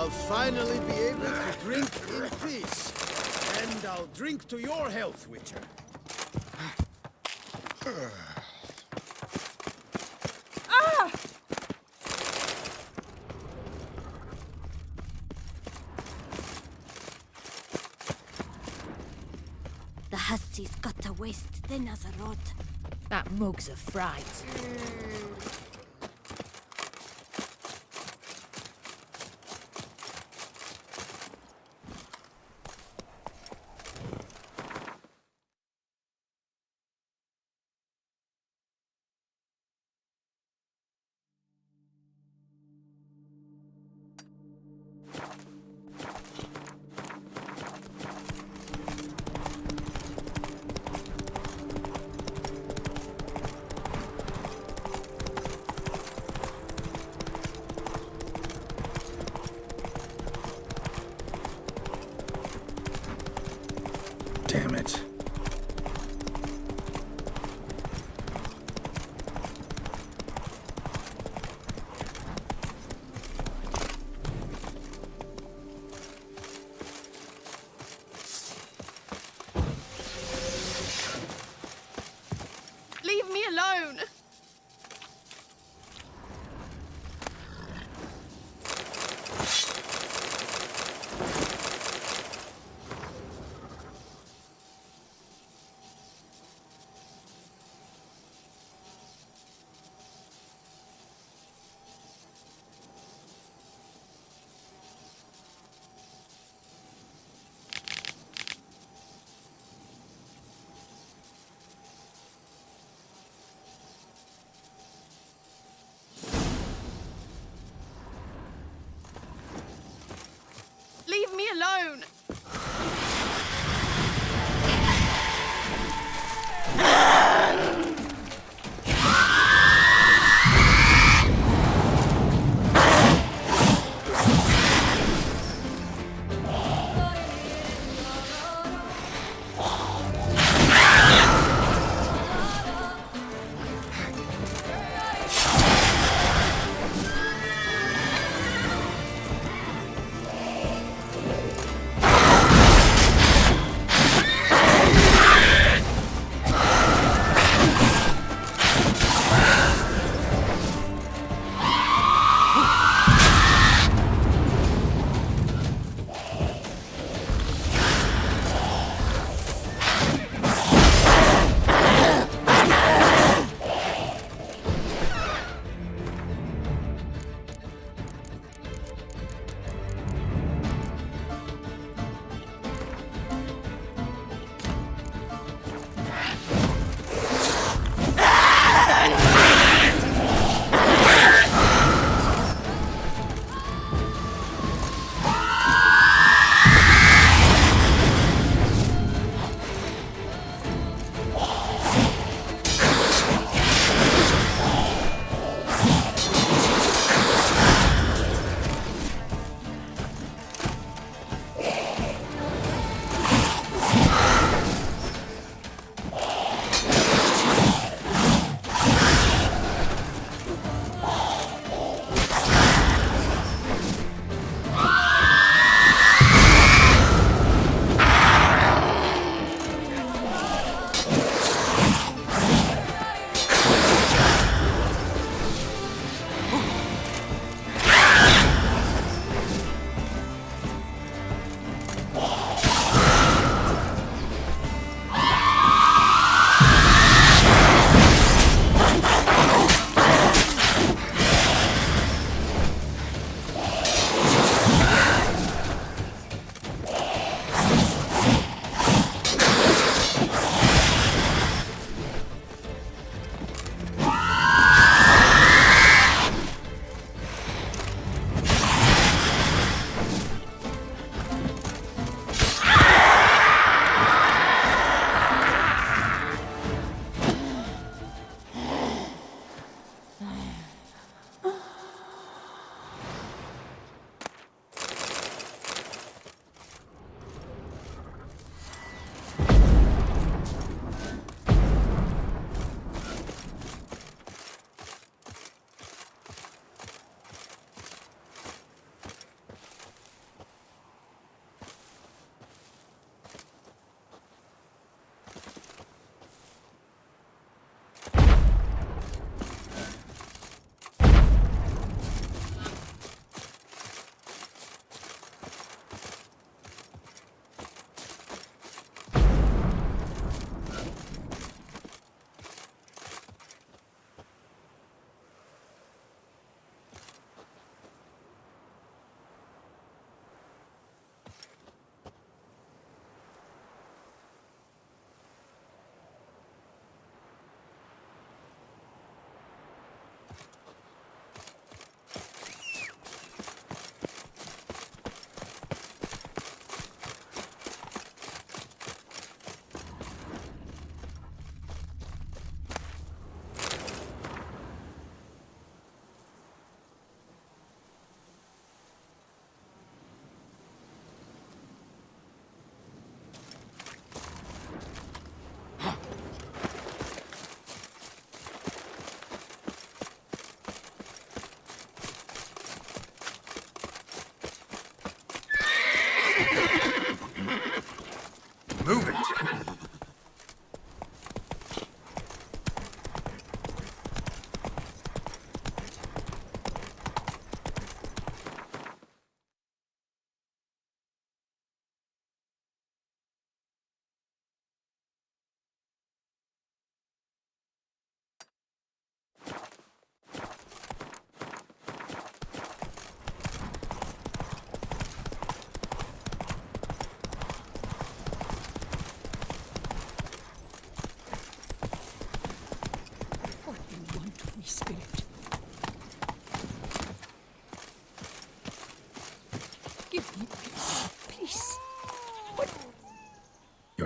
I'll finally be able to drink in peace. And I'll drink to your health, Witcher. The hussies got to waste thin as a rod. That mug's a fright. Damn it. Leave me alone! Leave me alone!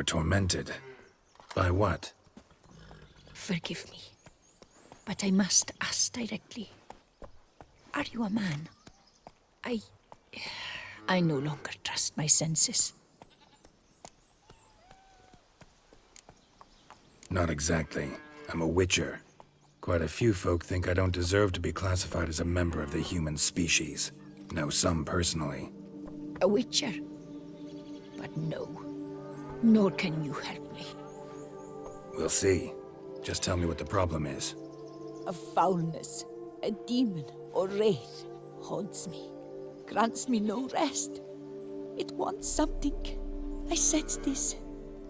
tormented. By what? Forgive me, but I must ask directly. Are you a man? I no longer trust my senses. Not exactly. I'm a witcher. Quite a few folk think I don't deserve to be classified as a member of the human species. Know some personally. A witcher? But no, nor can you help me. We'll see. Just tell me what the problem is. A foulness, a demon or wraith haunts me, grants me no rest. It wants something. I sense this,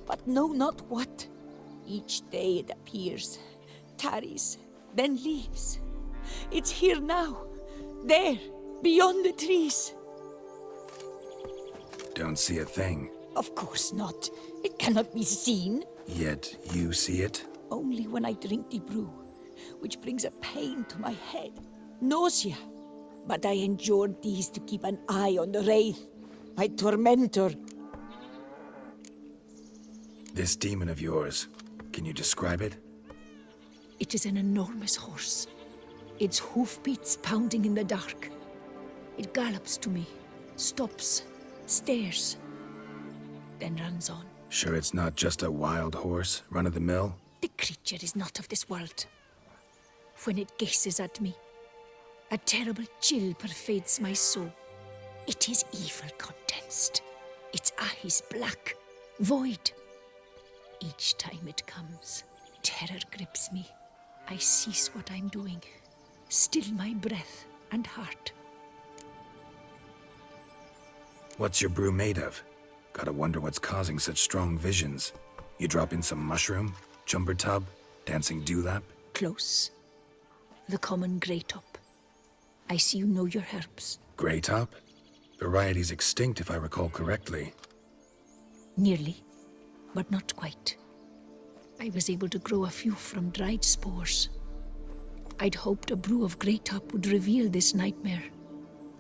but know not what. Each day it appears, tarries, then leaves. It's here now, there, beyond the trees. Don't see a thing. Of course not. It cannot be seen. Yet you see it? Only when I drink the brew, which brings a pain to my head, nausea. But I endured these to keep an eye on the wraith, my tormentor. This demon of yours, can you describe it? It is an enormous horse, its hoofbeats pounding in the dark. It gallops to me, stops, stares, then runs on. Sure it's not just a wild horse, run-of-the-mill? The creature is not of this world. When it gazes at me, a terrible chill pervades my soul. It is evil condensed. Its eyes black, void. Each time it comes, terror grips me. I cease what I'm doing, still my breath and heart. What's your brew made of? Gotta wonder what's causing such strong visions. You drop in some mushroom, jumper tub, dancing dewlap? Close. The common grey top. I see you know your herbs. Grey top? Variety's extinct if I recall correctly. Nearly, but not quite. I was able to grow a few from dried spores. I'd hoped a brew of grey top would reveal this nightmare.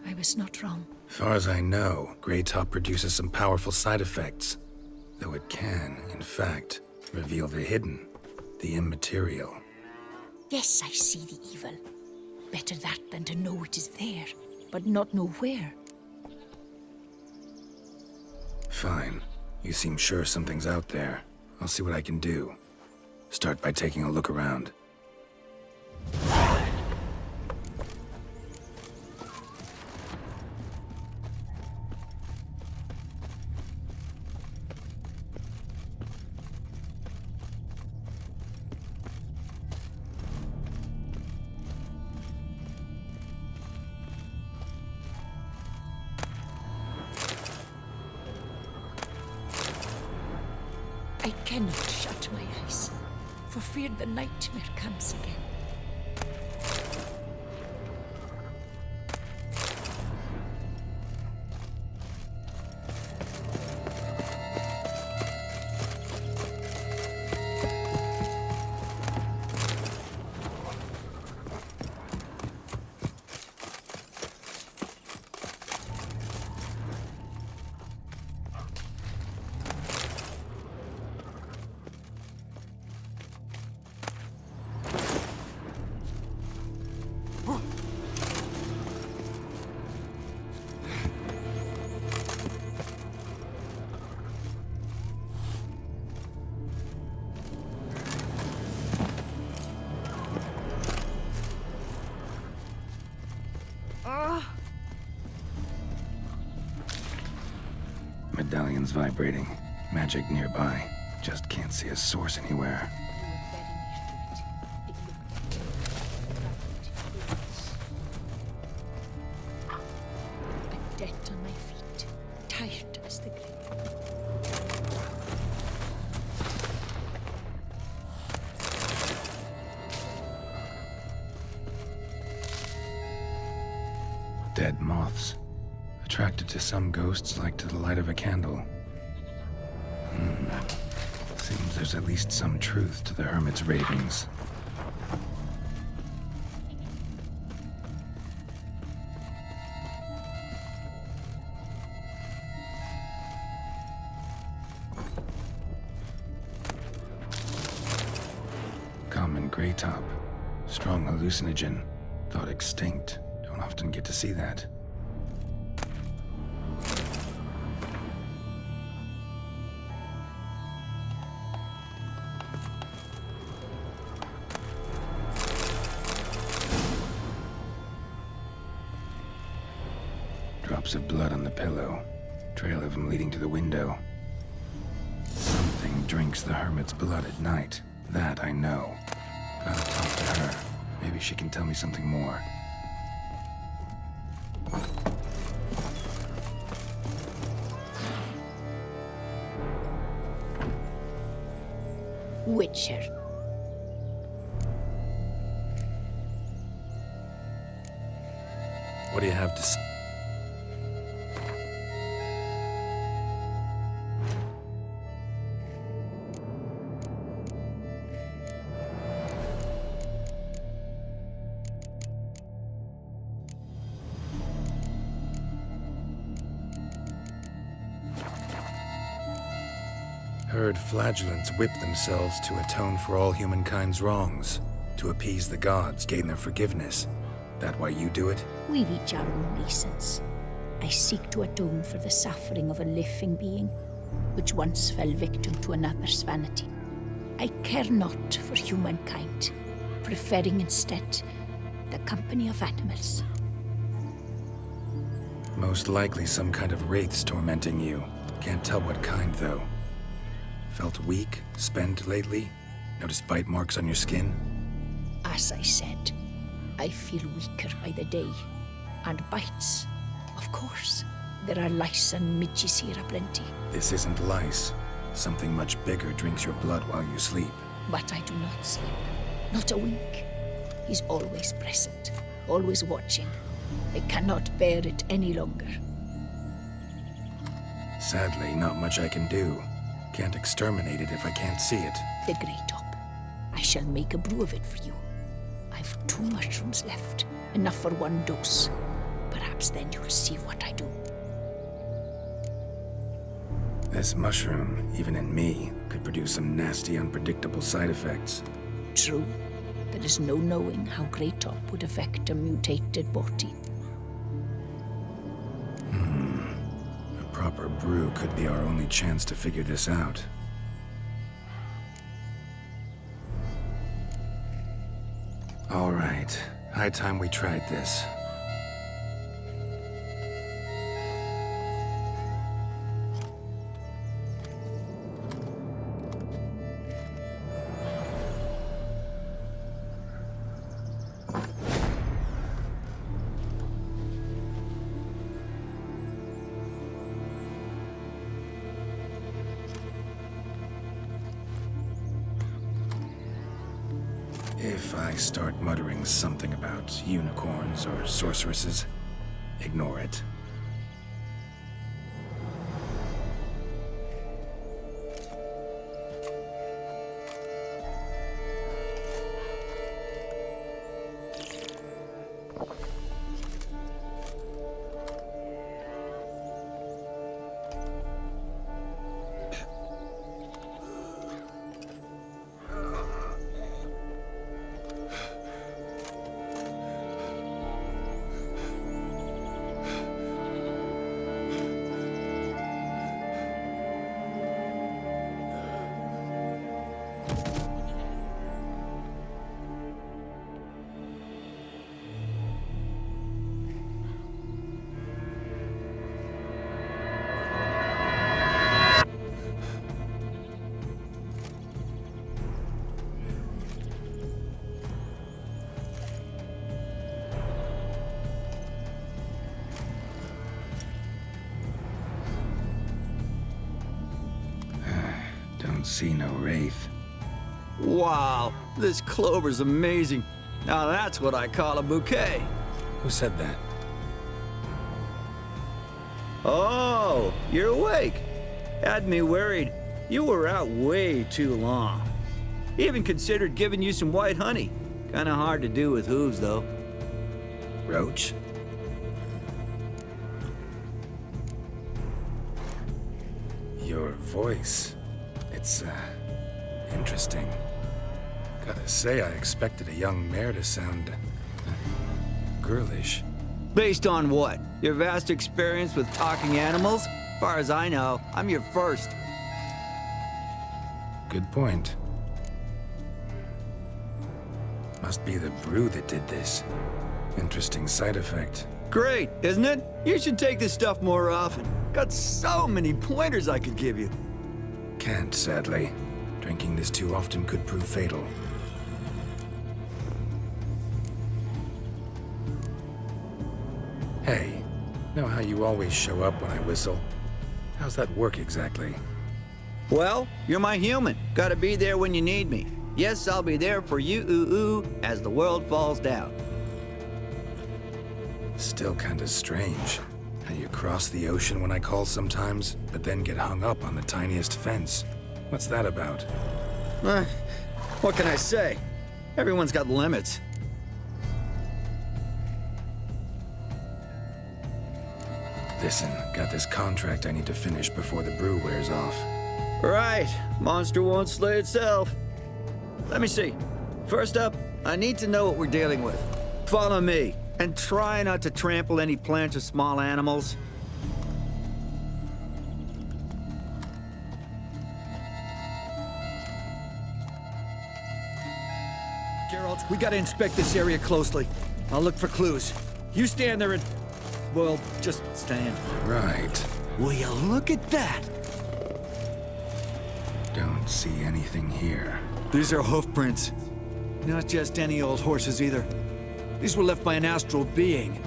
I was not wrong. Far as I know, grey top produces some powerful side effects. Though it can, in fact, reveal the hidden, the immaterial. Yes, I see the evil. Better that than to know it is there, but not know where. Fine. You seem sure something's out there. I'll see what I can do. Start by taking a look around. I cannot shut my eyes, for fear the nightmare comes again. Medallion's vibrating. Magic nearby. Just can't see a source anywhere. I'm dead on my feet, tired as the grave. Dead moths. Attracted to some ghosts like to the light of a candle. Seems there's at least some truth to the hermit's ravings. Greytop. Strong hallucinogen. Thought extinct. Don't often get to see that. Drops of blood on the pillow. Trail of him leading to the window. Something drinks the hermit's blood at night. That I know. Gotta talk to her. Maybe she can tell me something more. Witcher. What do you have to say? Heard flagellants whip themselves to atone for all humankind's wrongs, to appease the gods, gain their forgiveness. That why you do it? We've each our own reasons. I seek to atone for the suffering of a living being, which once fell victim to another's vanity. I care not for humankind, preferring instead the company of animals. Most likely some kind of wraiths tormenting you. Can't tell what kind, though. Felt weak, spent lately? Noticed bite marks on your skin? As I said, I feel weaker by the day. And bites, of course. There are lice and midges here aplenty. This isn't lice. Something much bigger drinks your blood while you sleep. But I do not sleep. Not a wink. He's always present, always watching. I cannot bear it any longer. Sadly, not much I can do. Can't exterminate it if I can't see it. The Greytop. I shall make a brew of it for you. I've 2 mushrooms left, enough for 1 dose. Perhaps then you'll see what I do. This mushroom, even in me, could produce some nasty, unpredictable side effects. True, there is no knowing how Greytop would affect a mutated body. A proper brew could be our only chance to figure this out. All right, high time we tried this. If I start muttering something about unicorns or sorceresses, ignore it. Don't see no wraith. Wow, this clover's amazing. Now that's what I call a bouquet. Who said that? Oh, you're awake. Had me worried. You were out way too long. Even considered giving you some white honey. Kinda hard to do with hooves, though. Roach? Your voice. It's, interesting. Gotta say, I expected a young mare to sound girlish. Based on what? Your vast experience with talking animals? As far as I know, I'm your first. Good point. Must be the brew that did this. Interesting side effect. Great, isn't it? You should take this stuff more often. Got so many pointers I could give you. Can't, sadly. Drinking this too often could prove fatal. Hey, know how you always show up when I whistle? How's that work exactly? Well, you're my human. Gotta be there when you need me. Yes, I'll be there for you as the world falls down. Still kinda strange. How you cross the ocean when I call sometimes, but then get hung up on the tiniest fence. What's that about? What can I say? Everyone's got limits. Listen, got this contract I need to finish before the brew wears off. Right, monster won't slay itself. Let me see. First up, I need to know what we're dealing with. Follow me, and try not to trample any plants or small animals. Geralt, we gotta inspect this area closely. I'll look for clues. You stand there and... well, just stand. Right. Will you look at that? Don't see anything here. These are hoof prints. Not just any old horses either. These were left by an astral being.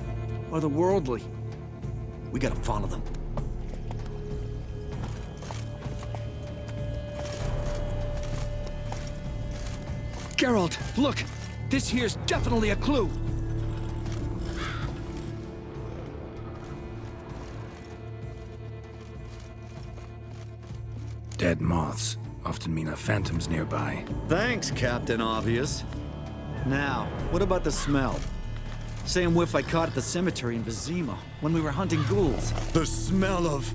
Otherworldly. We gotta follow them. Geralt, look! This here's definitely a clue! Dead moths often mean a phantom's nearby. Thanks, Captain Obvious. Now, what about the smell? Same whiff I caught at the cemetery in Vizima when we were hunting ghouls. The smell of...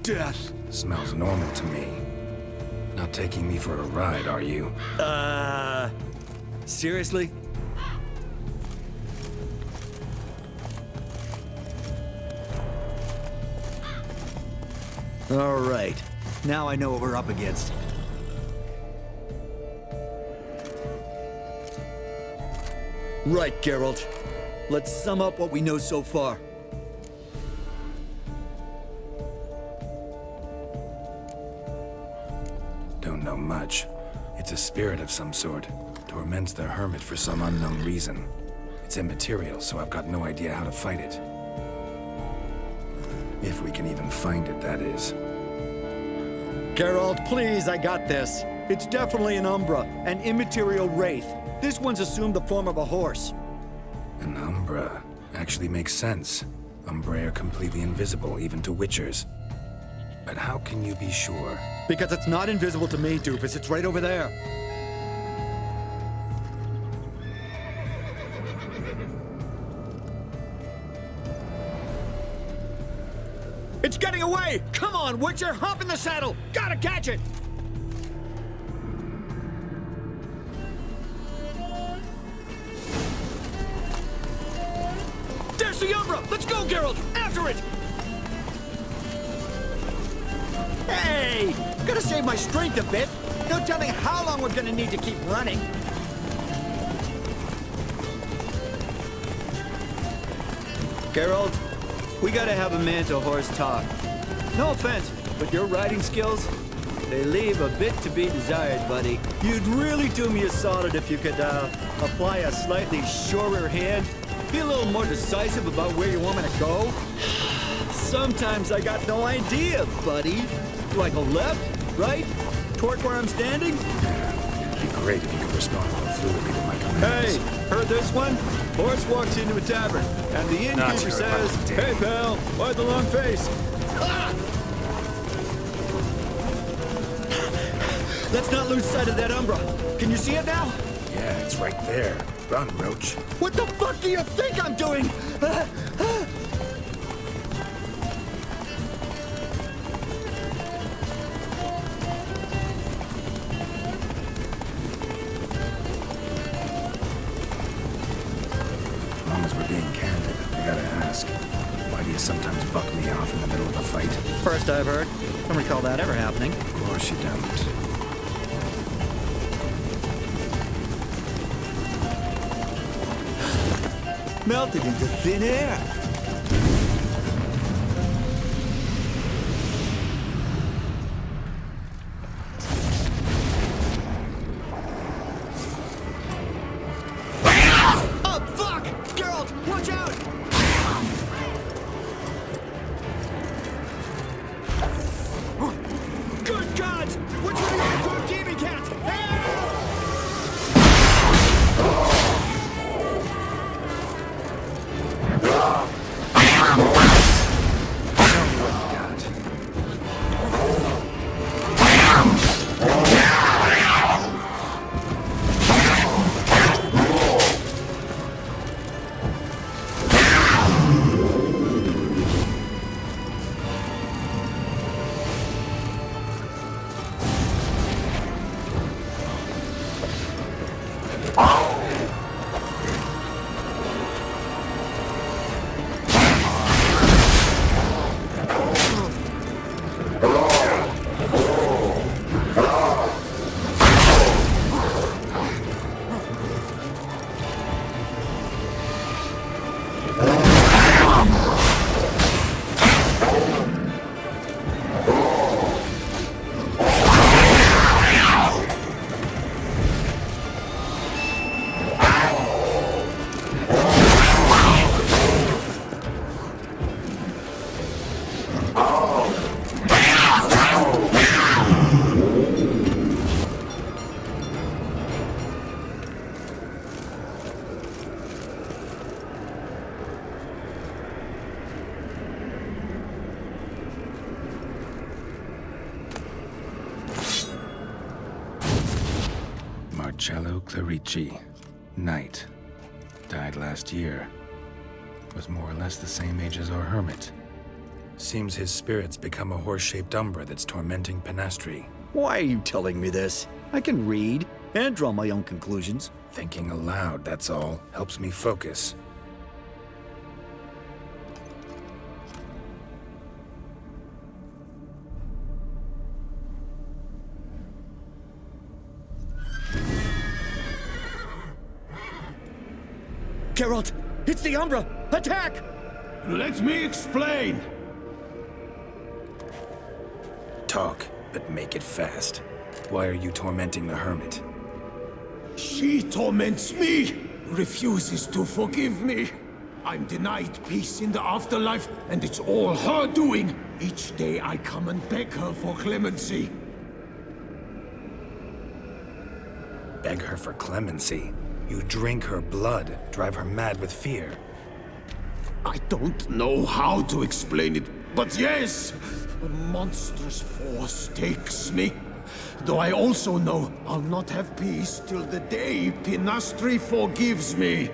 death. Smells normal to me. Not taking me for a ride, are you? Seriously? All right. Now I know what we're up against. Right, Geralt. Let's sum up what we know so far. Don't know much. It's a spirit of some sort. Torments the hermit for some unknown reason. It's immaterial, so I've got no idea how to fight it. If we can even find it, that is. Geralt, please, I got this. It's definitely an Umbra, an immaterial wraith. This one's assumed the form of a horse. An Umbra. Actually makes sense. Umbrae are completely invisible, even to Witchers. But how can you be sure? Because it's not invisible to me, Doofus. It's right over there. It's getting away! Come on, Witcher! Hop in the saddle! Gotta catch it! There's the Umbra! Let's go, Geralt! After it! Hey! Gotta save my strength a bit. No telling how long we're gonna need to keep running. Geralt, we gotta have a man-to-horse talk. No offense, but your riding skills, they leave a bit to be desired, buddy. You'd really do me a solid if you could, apply a slightly surer hand. Be a little more decisive about where you want me to go. Sometimes I got no idea, buddy. Do I go left, right, toward where I'm standing? Yeah, it'd be great if you could respond more fluidly to my commands. Hey, heard this one? Horse walks into a tavern, and the innkeeper sure says, about it. "Hey, pal, why the long face?" Ah! Let's not lose sight of that Umbra. Can you see it now? Yeah, it's right there. Run, Roach. What the fuck do you think I'm doing? sometimes buck me off in the middle of a fight. First I've heard. Don't recall that ever happening. Of course you don't. Melted into thin air. Oh, fuck! Geralt, watch out! Good gods! Which one of you good demon cats? Help! Marcello Clerici, knight. Died last year. Was more or less the same age as our hermit. Seems his spirit's become a horse-shaped umbra that's tormenting Penastri. Why are you telling me this? I can read and draw my own conclusions. Thinking aloud, that's all. Helps me focus. Geralt, it's the Umbra! Attack! Let me explain. Talk, but make it fast. Why are you tormenting the hermit? She torments me, refuses to forgive me. I'm denied peace in the afterlife, and it's all her doing. Each day I come and beg her for clemency. Beg her for clemency. You drink her blood, drive her mad with fear. I don't know how to explain it, but yes, a monstrous force takes me. Though I also know I'll not have peace till the day Penastri forgives me.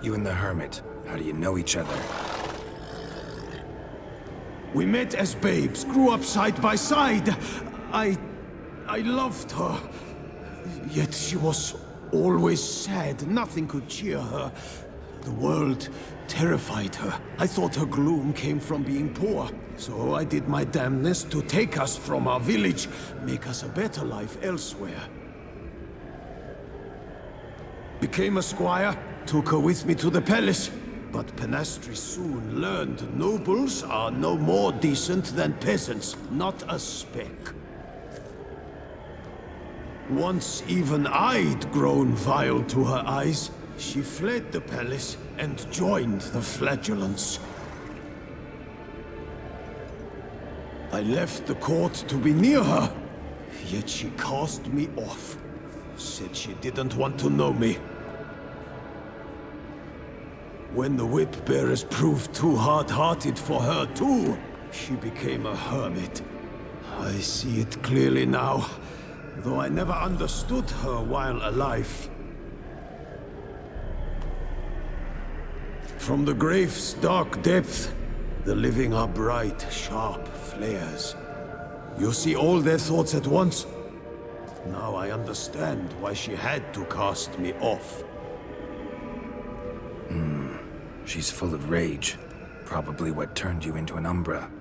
You and the hermit, how do you know each other? We met as babes, grew up side by side. I loved her. Yet she was always sad. Nothing could cheer her. The world terrified her. I thought her gloom came from being poor. So I did my damnedest to take us from our village, make us a better life elsewhere. Became a squire, took her with me to the palace. But Penastri soon learned nobles are no more decent than peasants, not a speck. Once even I'd grown vile to her eyes, she fled the palace and joined the Flagellants. I left the court to be near her, yet she cast me off. Said she didn't want to know me. When the whip-bearers proved too hard-hearted for her too, she became a hermit. I see it clearly now, though I never understood her while alive. From the grave's dark depth, the living are bright, sharp flares. You see all their thoughts at once. Now I understand why she had to cast me off. She's full of rage. Probably what turned you into an Umbra.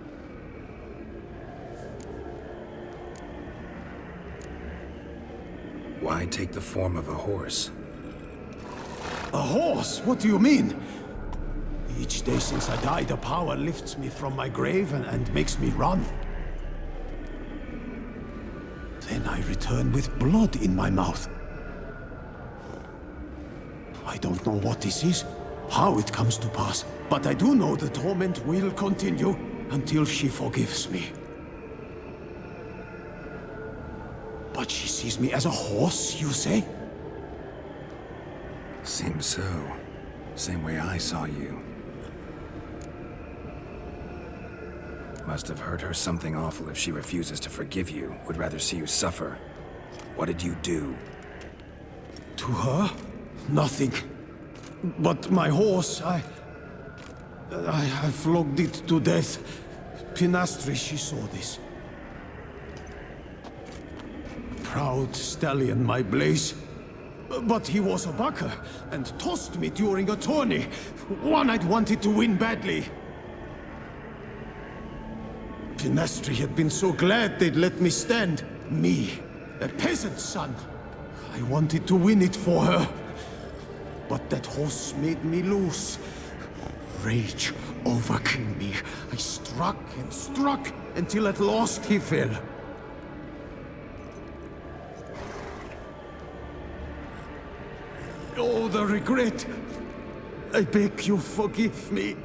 Why take the form of a horse? A horse? What do you mean? Each day since I died, a power lifts me from my grave and makes me run. Then I return with blood in my mouth. I don't know what this is, how it comes to pass, but I do know the torment will continue until she forgives me. But she sees me as a horse, you say? Seems so. Same way I saw you. Must have hurt her something awful if she refuses to forgive you, would rather see you suffer. What did you do? To her? Nothing. But my horse, I flogged it to death. Pinastri, she saw this. Proud stallion, my Blaze. But he was a bucker, and tossed me during a tourney. One I'd wanted to win badly. Pinastri had been so glad they'd let me stand. Me, a peasant's son. I wanted to win it for her. But that horse made me loose. Rage overcame me. I struck and struck until at last he fell. Oh, the regret. I beg you, forgive me.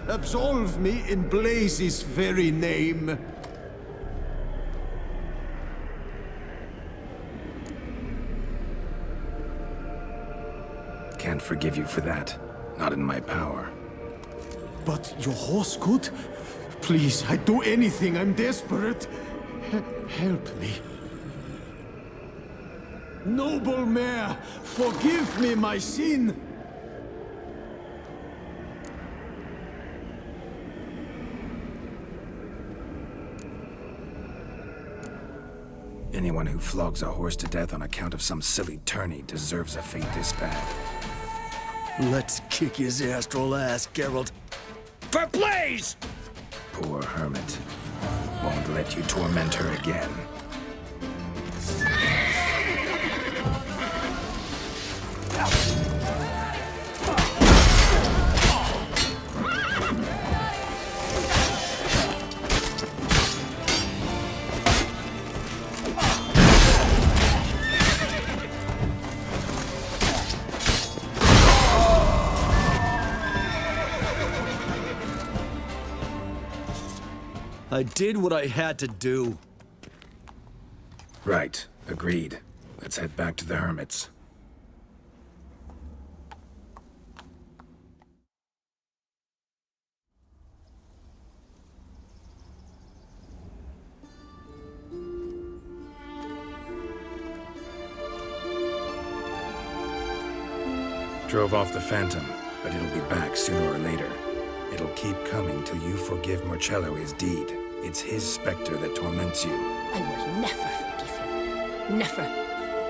Absolve me in Blaze's very name. Can't forgive you for that. Not in my power. But your horse could? Please, I'd do anything. I'm desperate. Help me. Noble mare, forgive me my sin. Anyone who flogs a horse to death on account of some silly tourney deserves a fate this bad. Let's kick his astral ass, Geralt. For Blaze! Poor hermit. Won't let you torment her again. I did what I had to do. Right. Agreed. Let's head back to the hermits. Drove off the Phantom, but it'll be back sooner or later. It'll keep coming till you forgive Marcello his deed. It's his specter that torments you. I will never forgive him. Never.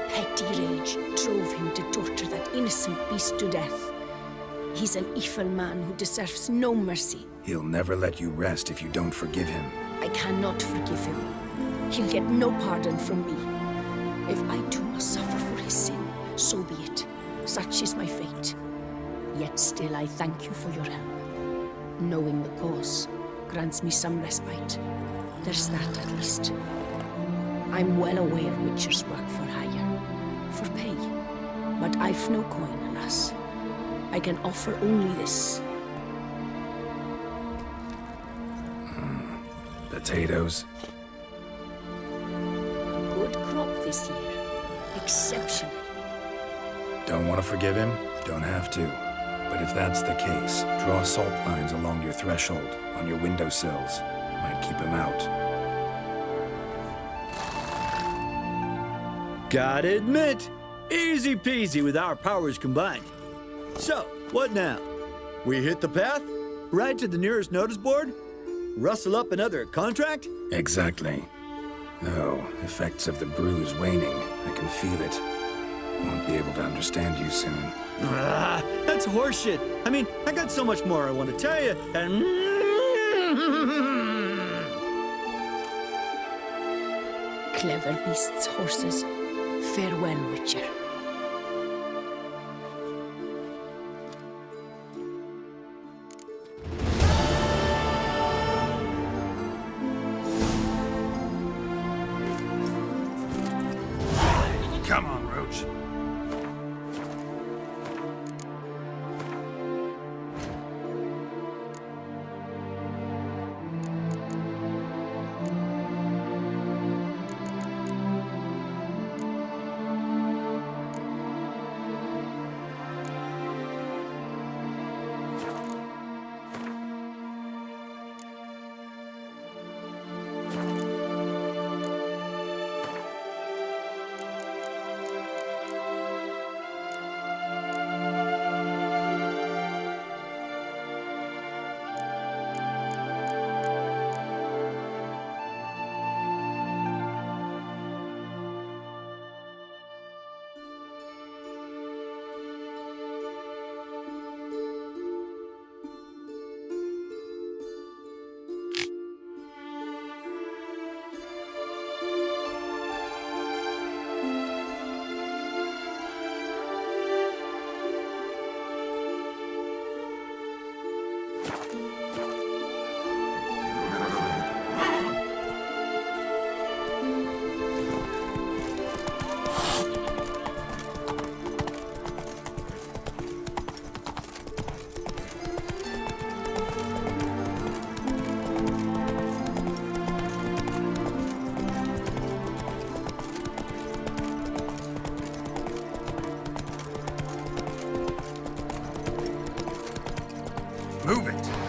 Petty rage drove him to torture that innocent beast to death. He's an evil man who deserves no mercy. He'll never let you rest if you don't forgive him. I cannot forgive him. He'll get no pardon from me. If I too must suffer for his sin, so be it. Such is my fate. Yet still I thank you for your help. Knowing the cause grants me some respite. There's that at least. I'm well aware witchers work for hire, for pay. But I've no coin, alas. I can offer only this. Potatoes? A good crop this year. Exceptional. Don't want to forgive him? Don't have to. But if that's the case, draw salt lines along your threshold, on your windowsills. Might keep him out. Gotta admit, easy peasy with our powers combined. So, what now? We hit the path? Right to the nearest notice board? Rustle up another contract? Exactly. Oh, effects of the bruise waning. I can feel it. Won't be able to understand you soon. That's It's horseshit. I mean, I got so much more I want to tell you, and... Clever beasts, horses. Farewell, Witcher. Come on, Roach. Move it!